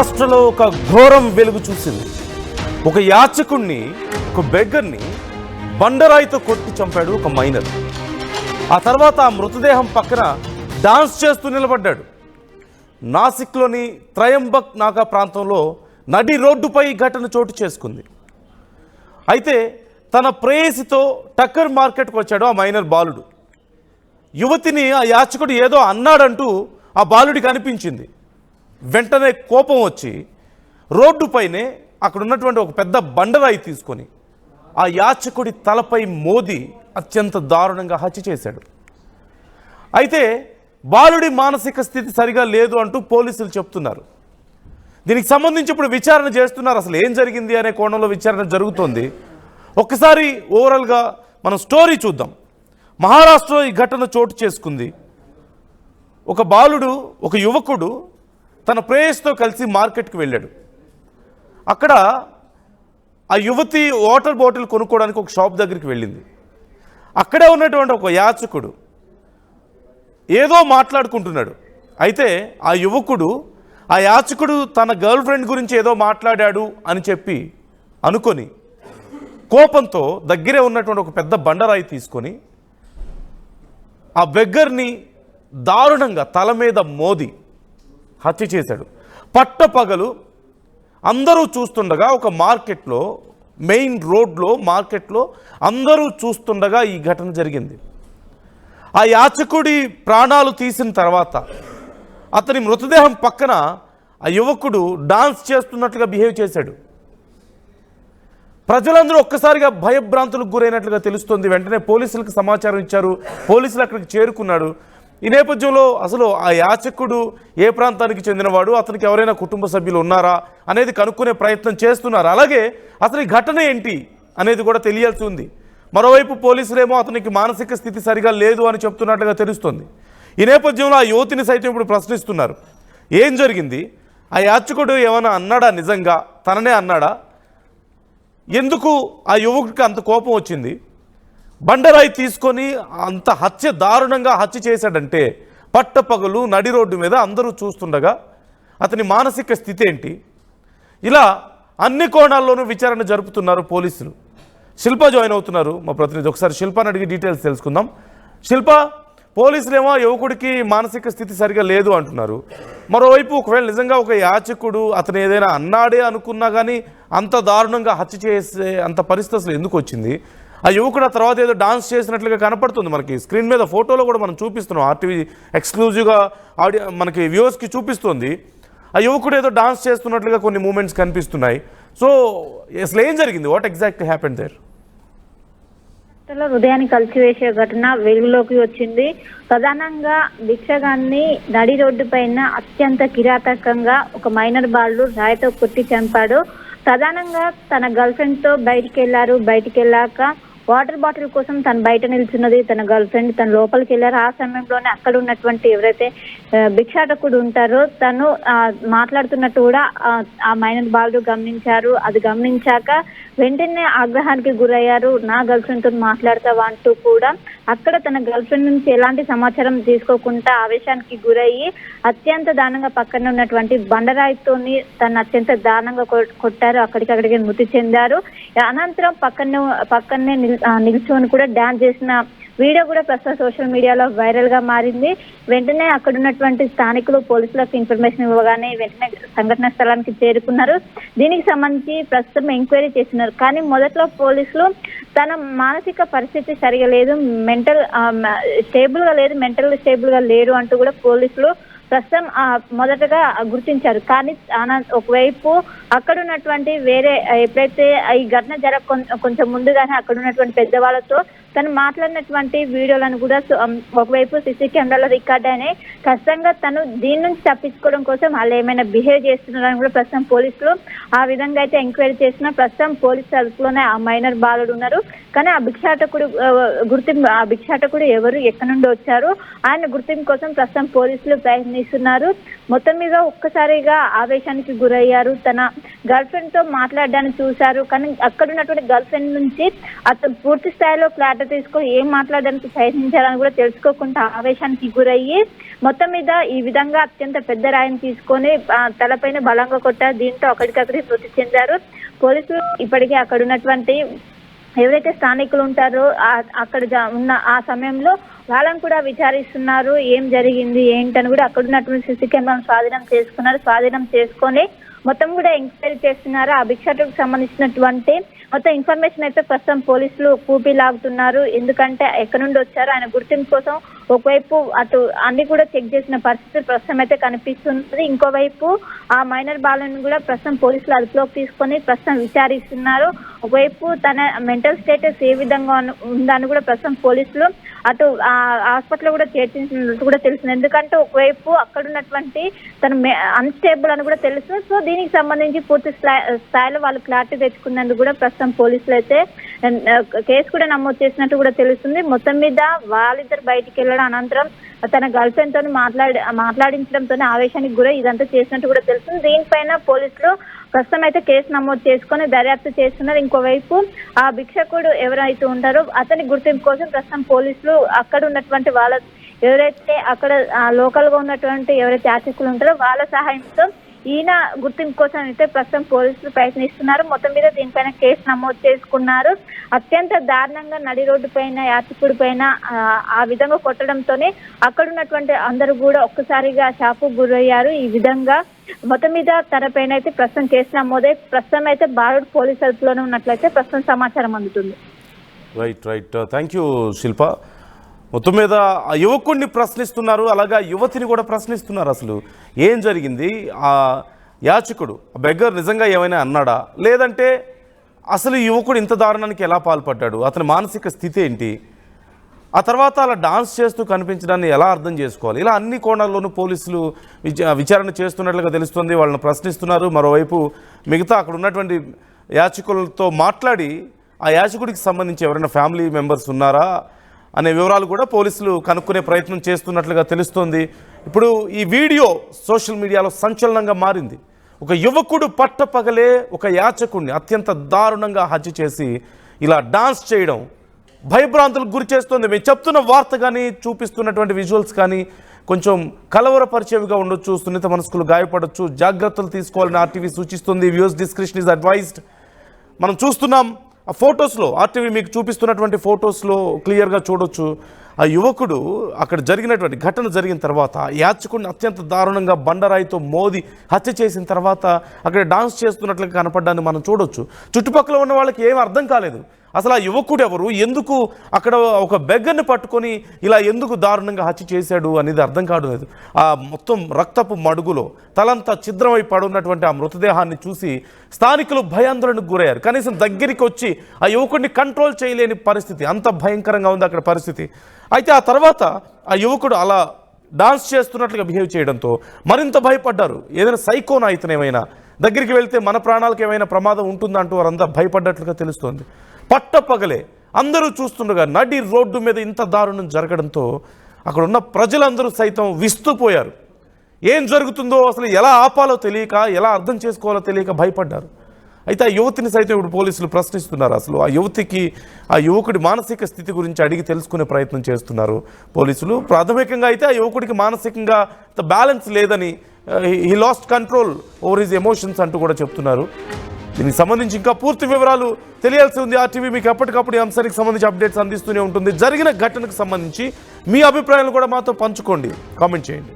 మహారాష్ట్రలో ఒక ఘోరం వెలుగు చూసింది. ఒక యాచకుణ్ణి, ఒక బెగ్గర్ని బండరాయితో కొట్టి చంపాడు ఒక మైనర్. ఆ తర్వాత ఆ మృతదేహం పక్కన డాన్స్ చేస్తూ నిలబడ్డాడు. నాసిక్లోని త్రయంబక్ నాగా ప్రాంతంలో నడి రోడ్డుపై ఘటన చోటు చేసుకుంది. అయితే తన ప్రేయసితో టక్కర్ మార్కెట్కి వచ్చాడు ఆ మైనర్ బాలుడు. యువతిని ఆ యాచకుడు ఏదో అన్నాడంటూ ఆ బాలుడికి అనిపించింది. వెంటనే కోపం వచ్చి రోడ్డుపైనే అక్కడ ఉన్నటువంటి ఒక పెద్ద బండరాయి తీసుకొని ఆ యాచకుడి తలపై మోది అత్యంత దారుణంగా హత్య చేశాడు. అయితే బాలుడి మానసిక స్థితి సరిగా లేదు అంటూ పోలీసులు చెప్తున్నారు. దీనికి సంబంధించి ఇప్పుడు విచారణ చేస్తున్నారు. అసలు ఏం జరిగింది అనే కోణంలో విచారణ జరుగుతోంది. ఒక్కసారి ఓవరాల్గా మనం స్టోరీ చూద్దాం. మహారాష్ట్రలో ఈ ఘటన చోటు చేసుకుంది. ఒక బాలుడు, ఒక యువకుడు తన ప్రేయస్తో కలిసి మార్కెట్కి వెళ్ళాడు. అక్కడ ఆ యువతి వాటర్ బాటిల్ కొనుక్కోవడానికి ఒక షాప్ దగ్గరికి వెళ్ళింది. అక్కడే ఉన్నటువంటి ఒక యాచకుడు ఏదో మాట్లాడుకుంటున్నాడు. అయితే ఆ యువకుడు, ఆ యాచకుడు తన గర్ల్ ఫ్రెండ్ గురించి ఏదో మాట్లాడాడు అని చెప్పి అనుకొని కోపంతో దగ్గరే ఉన్నటువంటి ఒక పెద్ద బండరాయి తీసుకొని ఆ బెగ్గర్ని దారుణంగా తల మీద మోది హత్య చేశాడు. పట్టపగలు అందరూ చూస్తుండగా ఒక మార్కెట్లో, మెయిన్ రోడ్లో మార్కెట్లో అందరూ చూస్తుండగా ఈ ఘటన జరిగింది. ఆ యాచకుడి ప్రాణాలు తీసిన తర్వాత అతని మృతదేహం పక్కన ఆ యువకుడు డాన్స్ చేస్తున్నట్లుగా బిహేవ్ చేశాడు. ప్రజలందరూ ఒక్కసారిగా భయభ్రాంతులకు గురైనట్లుగా తెలుస్తోంది. వెంటనే పోలీసులకు సమాచారం ఇచ్చారు. పోలీసులు అక్కడికి చేరుకున్నాడు. ఈ నేపథ్యంలో అసలు ఆ యాచకుడు ఏ ప్రాంతానికి చెందినవాడు, అతనికి ఎవరైనా కుటుంబ సభ్యులు ఉన్నారా అనేది కనుక్కునే ప్రయత్నం చేస్తున్నారు. అలాగే అసలు ఈ ఘటన ఏంటి అనేది కూడా తెలియాల్సి ఉంది. మరోవైపు పోలీసులేమో అతనికి మానసిక స్థితి సరిగా లేదు అని చెప్తున్నట్లుగా తెలుస్తోంది. ఈ నేపథ్యంలో ఆ యువతిని సైతం ఇప్పుడు ప్రశ్నిస్తున్నారు. ఏం జరిగింది? ఆ యాచకుడు ఏమైనా అన్నాడా? నిజంగా తననే అన్నాడా? ఎందుకు ఆ యువకుడికి అంత కోపం వచ్చింది? బండరాయి తీసుకొని అంత దారుణంగా హత్య చేశాడంటే పట్టపగలు నడి రోడ్డు మీద అందరూ చూస్తుండగా అతని మానసిక స్థితి ఏంటి? ఇలా అన్ని కోణాల్లోనూ విచారణ జరుపుతున్నారు పోలీసులు. శిల్ప జాయిన్ అవుతున్నారు మా ప్రతినిధి. ఒకసారి శిల్పని అడిగి డీటెయిల్స్ తెలుసుకుందాం. శిల్ప, పోలీసులేమో యువకుడికి మానసిక స్థితి సరిగా లేదు అంటున్నారు. మరోవైపు ఒకవేళ నిజంగా ఒక యాచకుడు అతను ఏదైనా అన్నాడే అనుకున్నా కానీ అంత దారుణంగా హత్య చేసే అంత పరిస్థితి అసలు ఎందుకు వచ్చింది? ఆ యువకుడు ఆ తర్వాత ఏదో డాన్స్ చేసినట్లుగా కనపడుతుంది. మనకి స్క్రీన్ మీద ఫోటోలో కూడా మనం చూపిస్తున్నాం. ఆర్టీవీ ఎక్స్క్లూజివ్గా ఆడియో మనకి వ్యూవర్స్కి చూపిస్తుంది. ఆ యువకుడు ఏదో డాన్స్ చేస్తున్నట్లుగా కొన్ని మూమెంట్స్ కనిపిస్తున్నాయి. సో అసలు ఏం జరిగింది? What exact happened there? హృదయాన్ని కలిసివేసే ఘటన వెలుగులోకి వచ్చింది. ప్రధానంగా భిక్షగాన్ని నడి రోడ్డు పైన అత్యంత కిరాతకంగా ఒక మైనర్ బాలుడు రాయితో కొట్టి చంపాడు. ప్రధానంగా తన గర్ల్ ఫ్రెండ్ తో బయటికి వెళ్ళాక వాటర్ బాటిల్ కోసం తను బయట నిల్చున్నది. తన గర్ల్ ఫ్రెండ్ తన లోపలికి వెళ్ళారు. ఆ సమయంలోనే అక్కడ ఉన్నటువంటి ఎవరైతే భిక్షాటకుడు ఉంటారో తను మాట్లాడుతున్నట్టు కూడా ఆ మైనర్ బాలుడు గమనించారు. అది గమనించాక వెంటనే ఆగ్రహానికి గురయ్యారు. నా గర్ల్ ఫ్రెండ్ తో మాట్లాడతావా అంటూ కూడా అక్కడ తన గర్ల్ ఫ్రెండ్ నుంచి ఎలాంటి సమాచారం తీసుకోకుండా ఆవేశానికి గురయ్యి అత్యంత దారుణంగా పక్కన ఉన్నటువంటి బండరాయితోని తను అత్యంత దారుణంగా కొట్టారు. అక్కడికి మృతి చెందారు. అనంతరం పక్కనే నిల్చొని కూడా డాన్స్ చేసిన వీడియో కూడా ప్రస్తుతం సోషల్ మీడియాలో వైరల్ గా మారింది. వెంటనే అక్కడ ఉన్నటువంటి స్థానికులు పోలీసులకు ఇన్ఫర్మేషన్ ఇవ్వగానే వెంటనే సంఘటన స్థలానికి చేరుకున్నారు. దీనికి సంబంధించి ప్రస్తుతం ఎంక్వైరీ చేస్తున్నారు. కానీ మొదట్లో పోలీసులు తన మానసిక పరిస్థితి సరిగా లేదు, మెంటల్ స్టేబుల్ గా లేరు అంటూ కూడా పోలీసులు ప్రస్తుతం మొదటగా గుర్తించారు. కానీ ఒకవైపు అక్కడ ఉన్నటువంటి వేరే ఎప్పుడైతే ఈ ఘటన కొంచెం ముందుగానే అక్కడ ఉన్నటువంటి పెద్దవాళ్ళతో తను మాట్లాడినటువంటి వీడియోలను కూడా ఒకవైపు సీసీ కెమెరాలో రికార్డ్ అయినాయి. ఖచ్చితంగా తను దీని నుంచి తప్పించుకోవడం కోసం వాళ్ళు ఏమైనా బిహేవ్ చేస్తున్నారని కూడా ప్రస్తుతం పోలీసులు ఆ విధంగా అయితే ఎంక్వైరీ చేసిన ప్రస్తుతం పోలీసు అదుపులోనే ఆ మైనర్ బాలుడు ఉన్నారు. కానీ ఆ భిక్షాటకుడు ఎవరు, ఎక్కడి నుండి వచ్చారు, ఆయన గుర్తింపు కోసం ప్రస్తుతం పోలీసులు ప్రయత్నిస్తున్నారు. మొత్తం మీద ఒక్కసారిగా ఆవేశానికి గురయ్యారు. తన గర్ల్ ఫ్రెండ్ తో మాట్లాడడానికి చూశారు. కానీ అక్కడ ఉన్నటువంటి గర్ల్ ఫ్రెండ్ నుంచి అతను పూర్తి స్థాయిలో క్లారిటీ తీసుకొని ఏం మాట్లాడడానికి ప్రయత్నించారని కూడా తెలుసుకోకుండా ఆవేశానికి గురయ్యి మొత్తం మీద ఈ విధంగా అత్యంత పెద్ద రాయిని తీసుకొని తలపైన బలంగా కొట్టారు. దీంతో అక్కడికక్కడే మృతి చెందారు. పోలీసులు ఇప్పటికే అక్కడ ఉన్నటువంటి ఎవరైతే స్థానికులు ఉంటారో అక్కడ ఉన్న ఆ సమయంలో వాళ్ళని కూడా విచారిస్తున్నారు. ఏం జరిగింది ఏంటని కూడా అక్కడ ఉన్నటువంటి సీసీ కెమెరాను స్వాధీనం చేసుకొని మొత్తం కూడా ఎంక్వైరీ చేస్తున్నారు. ఆ భిక్షాటకు సంబంధించినటువంటి మొత్తం ఇన్ఫర్మేషన్ అయితే ప్రస్తుతం పోలీసులు కూపీ లాగుతున్నారు. ఎందుకంటే ఎక్కడి నుండి వచ్చారో ఆయన గుర్తింపు కోసం ఒకవైపు అటు అన్ని కూడా చెక్ చేసిన పరిస్థితి ప్రస్తుతం అయితే కనిపిస్తుంది. ఇంకోవైపు ఆ మైనర్ బాలను కూడా ప్రస్తుతం పోలీసులు అదుపులోకి తీసుకొని ప్రస్తుతం విచారిస్తున్నారు. ఒకవైపు తన మెంటల్ స్టేటస్ ఏ విధంగా ఉందని కూడా ప్రస్తుతం పోలీసులు అటు హాస్పిటల్ కూడా చేర్చించినట్టు కూడా తెలుస్తుంది. ఎందుకంటే ఒకవైపు అక్కడ ఉన్నటువంటి తను అన్స్టేబుల్ అని కూడా తెలుసు. సో దీనికి సంబంధించి పూర్తి స్థాయిలో వాళ్ళు క్లారిటీ తెచ్చుకున్నందుకు కూడా ప్రస్తుతం పోలీసులు అయితే కేసు కూడా నమోదు చేసినట్టు కూడా తెలుస్తుంది. మొత్తం మీద వాళ్ళిద్దరు బయటికి వెళ్ళడం అనంతరం తన గర్ల్ ఫ్రెండ్ తోని మాట్లాడించడంతోనే ఆవేశానికి గురై ఇదంతా చేసినట్టు కూడా తెలుస్తుంది. దీనిపైన పోలీసులు ప్రస్తుతం అయితే కేసు నమోదు చేసుకొని దర్యాప్తు చేస్తున్నారు. ఇంకోవైపు ఆ భిక్షకుడు ఎవరైతే ఉంటారో అతని గుర్తింపు కోసం ప్రస్తుతం పోలీసులు అక్కడ ఉన్నటువంటి వాళ్ళ ఎవరైతే అక్కడ లోకల్ గా ఉన్నటువంటి ఎవరైతే యాచకులు ఉంటారో వాళ్ళ సహాయంతో ఈయన గుర్తింపు కోసం అయితే ప్రస్తుతం పోలీసులు ప్రయత్నిస్తున్నారు. మొత్తం మీద దీనిపైన కేసు నమోదు చేసుకున్నారు. అత్యంత దారుణంగా నడి రోడ్డు పైన యాత్రికుడి పైన ఆ విధంగా కొట్టడంతోనే అక్కడ ఉన్నటువంటి అందరూ కూడా ఒక్కసారిగా షాకు గురయ్యారు. ఈ విధంగా మొత్తం మీద తన పైన అయితే ప్రస్తుతం కేసు నమోదై ప్రస్తుతం అయితే బాలుడు పోలీసు అదుపులోనే ఉన్నట్లయితే ప్రస్తుతం సమాచారం అందుతుంది. రైట్ థ్యాంక్ యూ శిల్ప. మొత్తం మీద ఆ యువకుడిని ప్రశ్నిస్తున్నారు, అలాగా యువతిని కూడా ప్రశ్నిస్తున్నారు. అసలు ఏం జరిగింది, ఆ యాచకుడు ఆ బెగ్గర్ నిజంగా ఏమైనా అన్నాడా, లేదంటే అసలు యువకుడు ఇంత దారుణానికి ఎలా పాల్పడ్డాడు, అతని మానసిక స్థితి ఏంటి, ఆ తర్వాత అలా డాన్స్ చేస్తూ కనిపించడాన్ని ఎలా అర్థం చేసుకోవాలి, ఇలా అన్ని కోణాల్లోనూ పోలీసులు విచారణ చేస్తున్నట్లుగా తెలుస్తుంది. వాళ్ళని ప్రశ్నిస్తున్నారు. మరోవైపు మిగతా అక్కడ ఉన్నటువంటి యాచకులతో మాట్లాడి ఆ యాచకుడికి సంబంధించి ఎవరైనా ఫ్యామిలీ మెంబర్స్ ఉన్నారా అనే వివరాలు కూడా పోలీసులు కనుక్కునే ప్రయత్నం చేస్తున్నట్లుగా తెలుస్తోంది. ఇప్పుడు ఈ వీడియో సోషల్ మీడియాలో సంచలనంగా మారింది. ఒక యువకుడు పట్టపగలే ఒక యాచకుడిని అత్యంత దారుణంగా హత్య చేసి ఇలా డాన్స్ చేయడం భయభ్రాంతులకు గురి చేస్తుంది. మేము చెప్తున్న వార్త కానీ చూపిస్తున్నటువంటి విజువల్స్ కానీ కొంచెం కలవరపరిచేవిగా ఉండొచ్చు, సున్నిత మనస్కులు గాయపడవచ్చు, జాగ్రత్తలు తీసుకోవాలని ఆర్టీవీ సూచిస్తుంది. Views description is advised. మనం చూస్తున్నాం ఆ ఫొటోస్లో, ఆర్టీవీ మీకు చూపిస్తున్నటువంటి ఫొటోస్లో క్లియర్గా చూడొచ్చు. ఆ యువకుడు అక్కడ జరిగినటువంటి ఘటన జరిగిన తర్వాత యాచకుడిని అత్యంత దారుణంగా బండరాయితో మోది హత్య చేసిన తర్వాత అక్కడ డాన్స్ చేస్తున్నట్లుగా కనపడ్డాన్ని మనం చూడొచ్చు. చుట్టుపక్కల ఉన్న వాళ్ళకి ఏం అర్థం కాలేదు. అసలు ఆ యువకుడు ఎవరు, ఎందుకు అక్కడ ఒక బెగ్గర్ని పట్టుకొని ఇలా ఎందుకు దారుణంగా హత్య చేశాడు అనేది అర్థం కావలేదు. ఆ మొత్తం రక్తపు మడుగులో తలంతా ఛిద్రమై పడున్నటువంటి ఆ మృతదేహాన్ని చూసి స్థానికులు భయాందోళనకు గురయ్యారు. కనీసం దగ్గరికి వచ్చి ఆ యువకుడిని కంట్రోల్ చేయలేని పరిస్థితి, అంత భయంకరంగా ఉంది అక్కడ పరిస్థితి. అయితే ఆ తర్వాత ఆ యువకుడు అలా డాన్స్ చేస్తున్నట్లుగా బిహేవ్ చేయడంతో మరింత భయపడ్డారు. ఏదైనా సైకోనా ఇతను, ఏమైనా దగ్గరికి వెళ్తే మన ప్రాణాలకు ఏమైనా ప్రమాదం ఉంటుందంటూ వారంతా భయపడ్డట్లుగా తెలుస్తోంది. పట్టపగలే అందరూ చూస్తుండగా నడి రోడ్డు మీద ఇంత దారుణం జరగడంతో అక్కడ ఉన్న ప్రజలందరూ సైతం విస్తుపోయారు. ఏం జరుగుతుందో అసలు ఎలా ఆపాలో తెలియక, ఎలా అర్థం చేసుకోవాలో తెలియక భయపడ్డారు. అయితే ఆ యువతిని సైతం ఇప్పుడు పోలీసులు ప్రశ్నిస్తున్నారు. అసలు ఆ యువతికి, ఆ యువకుడి మానసిక స్థితి గురించి అడిగి తెలుసుకునే ప్రయత్నం చేస్తున్నారు పోలీసులు. ప్రాథమికంగా అయితే ఆ యువకుడికి మానసికంగా బ్యాలెన్స్ లేదని, he lost control over his emotions అంటూ కూడా చెప్తున్నారు. దీనికి సంబంధించి ఇంకా పూర్తి వివరాలు తెలియాల్సి ఉంది. ఆర్టీవీ మీకు ఎప్పటికప్పుడు ఈ అంశానికి సంబంధించి అప్డేట్స్ అందిస్తూనే ఉంటుంది. జరిగిన ఘటనకు సంబంధించి మీ అభిప్రాయాలు కూడా మాతో పంచుకోండి, కామెంట్ చేయండి.